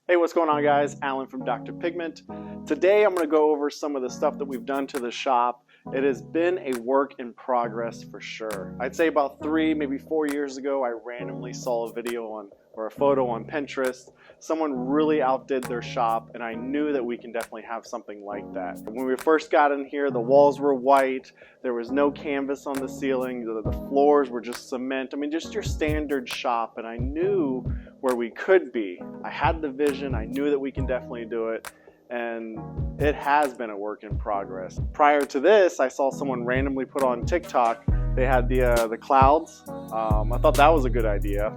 Hey, what's going on, guys? Alan from Dr. Pigment. Today I'm going to go over some of the stuff that we've done to the shop. It has been a work in progress for sure. I'd say about 3, maybe 4 years ago, I randomly saw a video or a photo on Pinterest. Someone really outdid their shop, and I knew that we can definitely have something like that. When we first got in here, the walls were white, there was no canvas on the ceiling, the floors were just cement. I mean, just your standard shop, and I knew where we could be. I had the vision, I knew that we can definitely do it, and it has been a work in progress. Prior to this, I saw someone randomly put on TikTok, they had the clouds. I thought that was a good idea.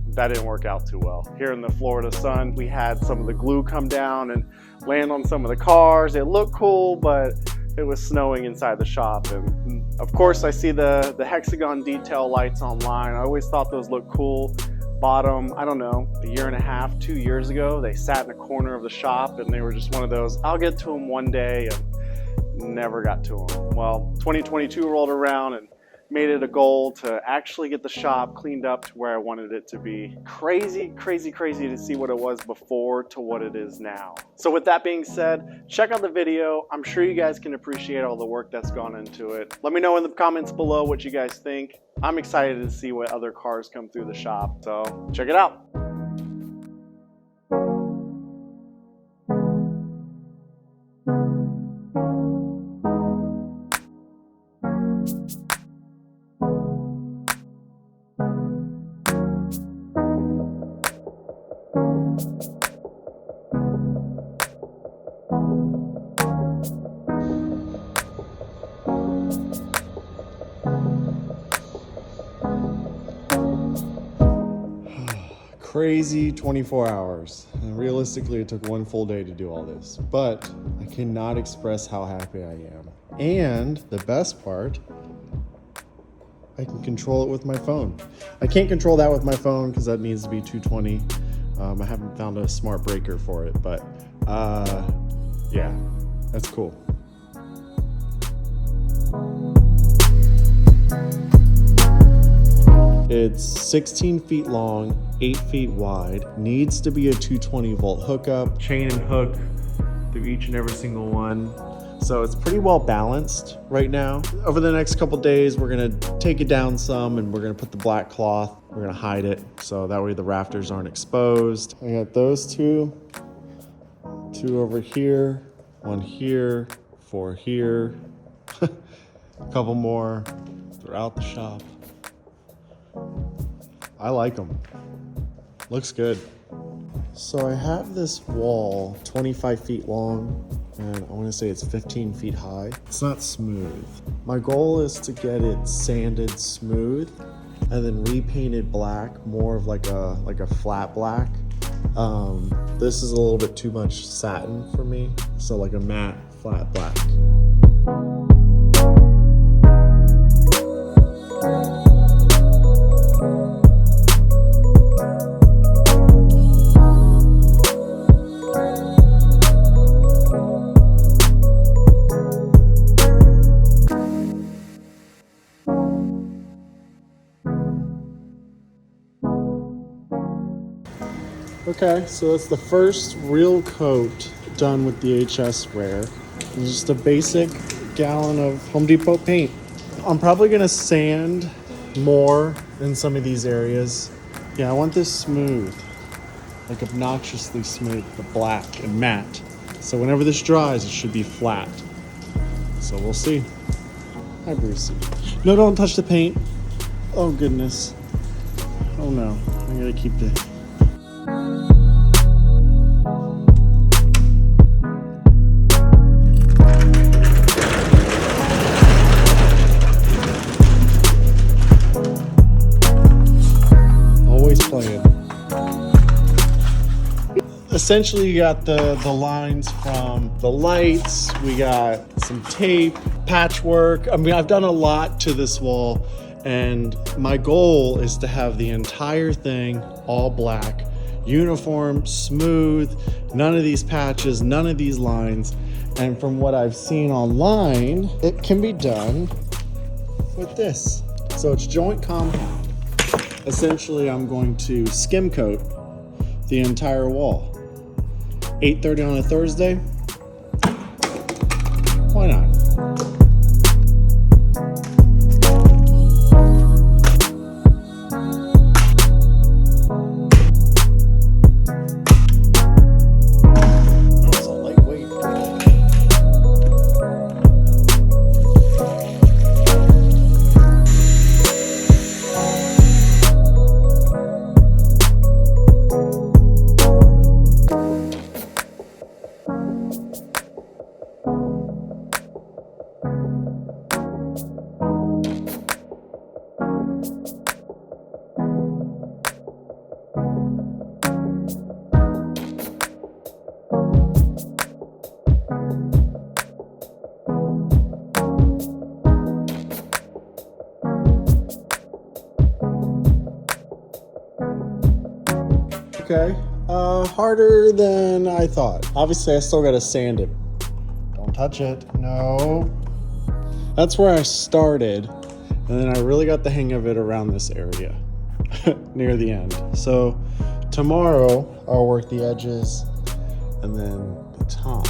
That didn't work out too well. Here in the Florida sun, we had some of the glue come down and land on some of the cars. It looked cool, but it was snowing inside the shop. And of course, I see the hexagon detail lights online. I always thought those looked cool. Bottom, I don't know, 1.5, 2 years ago, they sat in a corner of the shop and they were just one of those, I'll get to them one day, and never got to them. Well, 2022 rolled around and made it a goal to actually get the shop cleaned up to where I wanted it to be. Crazy, crazy, crazy to see what it was before to what it is now. So with that being said, check out the video. I'm sure you guys can appreciate all the work that's gone into it. Let me know in the comments below what you guys think. I'm excited to see what other cars come through the shop, so check it out. Crazy 24 hours. And realistically, it took 1 full day to do all this, but I cannot express how happy I am. And the best part, I can control it with my phone. I can't control that with my phone because that needs to be 220. I haven't found a smart breaker for it, but yeah, that's cool. It's 16 feet long, 8 feet wide, needs to be a 220 volt hookup, chain and hook through each and every single one. So it's pretty well balanced right now. Over the next couple days, we're gonna take it down some and we're gonna put the black cloth, we're gonna hide it so that way the rafters aren't exposed. I got those two over here, 1 here, 4 here, a couple more throughout the shop. I like them. Looks good. So I have this wall 25 feet long and I want to say it's 15 feet high. It's not smooth. My goal is to get it sanded smooth and then repainted black, more of like a flat black. This is a little bit too much satin for me, so like a matte flat black. Okay, so that's the first real coat done with the HS sprayer. It's just a basic gallon of Home Depot paint. I'm probably gonna sand more in some of these areas. Yeah, I want this smooth, like obnoxiously smooth, the black and matte. So whenever this dries, it should be flat. So we'll see. Hi, Brucey. No, don't touch the paint. Oh goodness. Oh no, I gotta keep the... Essentially, you got the lines from the lights, we got some tape, patchwork. I mean, I've done a lot to this wall, and my goal is to have the entire thing all black, uniform, smooth, none of these patches, none of these lines. And from what I've seen online, it can be done with this. So it's joint compound. Essentially, I'm going to skim coat the entire wall. 8:30 on a Thursday. Why not? Okay, harder than I thought. Obviously, I still gotta sand it. Don't touch it, no. That's where I started, and then I really got the hang of it around this area, near the end. So tomorrow, I'll work the edges, and then the top.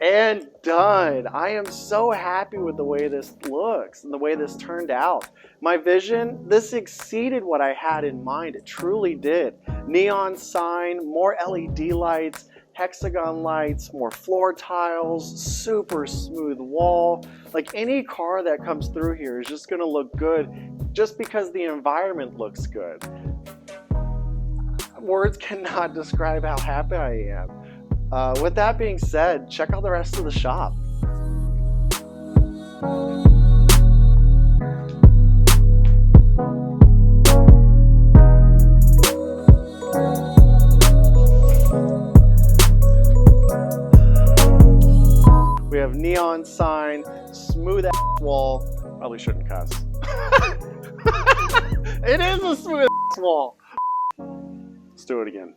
And done. I am so happy with the way this looks and the way this turned out. My vision, this exceeded what I had in mind. It truly did. Neon sign, more LED lights, hexagon lights, more floor tiles, super smooth wall. Like any car that comes through here is just gonna look good just because the environment looks good. Words cannot describe how happy I am. With that being said, check out the rest of the shop. We have neon sign, smooth ass wall. Probably shouldn't cuss. It is a smooth ass wall. Let's do it again.